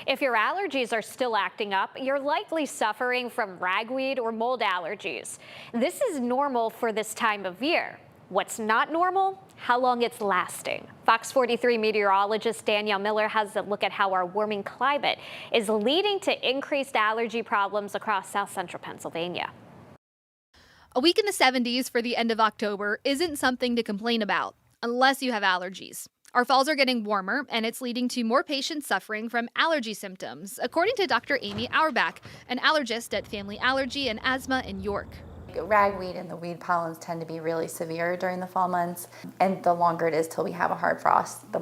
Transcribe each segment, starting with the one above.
If your allergies are still acting up, you're likely suffering from ragweed or mold allergies. This is normal for this time of year. What's not normal? How long it's lasting. Fox 43 meteorologist Danielle Miller has a look at how our warming climate is leading to increased allergy problems across south central Pennsylvania. A week in the 70s for the end of October isn't something to complain about, unless you have allergies. Our falls are getting warmer, and it's leading to more patients suffering from allergy symptoms, according to Dr. Amy Auerbach, an allergist at Family Allergy and Asthma in York. Ragweed and the weed pollens tend to be really severe during the fall months, and the longer it is till we have a hard frost, the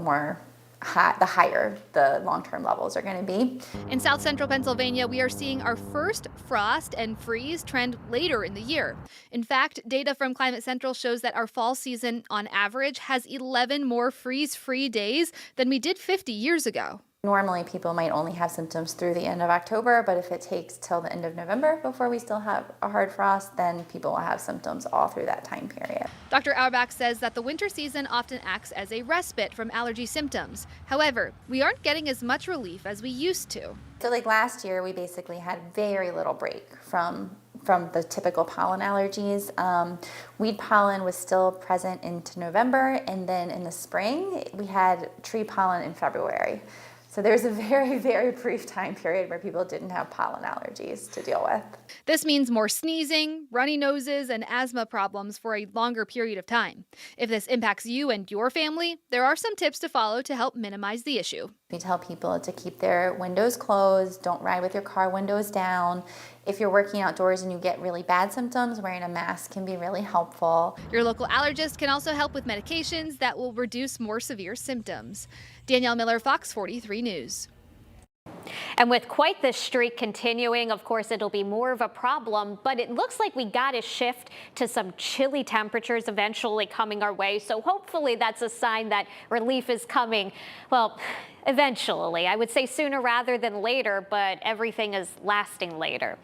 higher the long-term levels are going to be. In south central Pennsylvania, we are seeing our first frost and freeze trend later in the year. In fact, data from Climate Central shows that our fall season, on average, has 11 more freeze-free days than we did 50 years ago. Normally, people might only have symptoms through the end of October, but if it takes till the end of November before we still have a hard frost, then people will have symptoms all through that time period. Dr. Auerbach says that the winter season often acts as a respite from allergy symptoms. However, we aren't getting as much relief as we used to. So like last year, we basically had very little break from the typical pollen allergies. Weed pollen was still present into November, and then in the spring, we had tree pollen in February. So there's a very, very brief time period where people didn't have pollen allergies to deal with. This means more sneezing, runny noses, and asthma problems for a longer period of time. If this impacts you and your family, there are some tips to follow to help minimize the issue. We tell people to keep their windows closed, don't ride with your car windows down. If you're working outdoors and you get really bad symptoms, wearing a mask can be really helpful. Your local allergist can also help with medications that will reduce more severe symptoms. Danielle Miller, Fox 43 News. And with quite this streak continuing, of course, it'll be more of a problem, but it looks like we got to shift to some chilly temperatures eventually coming our way. So hopefully that's a sign that relief is coming. Well, eventually, I would say sooner rather than later, but everything is lasting later.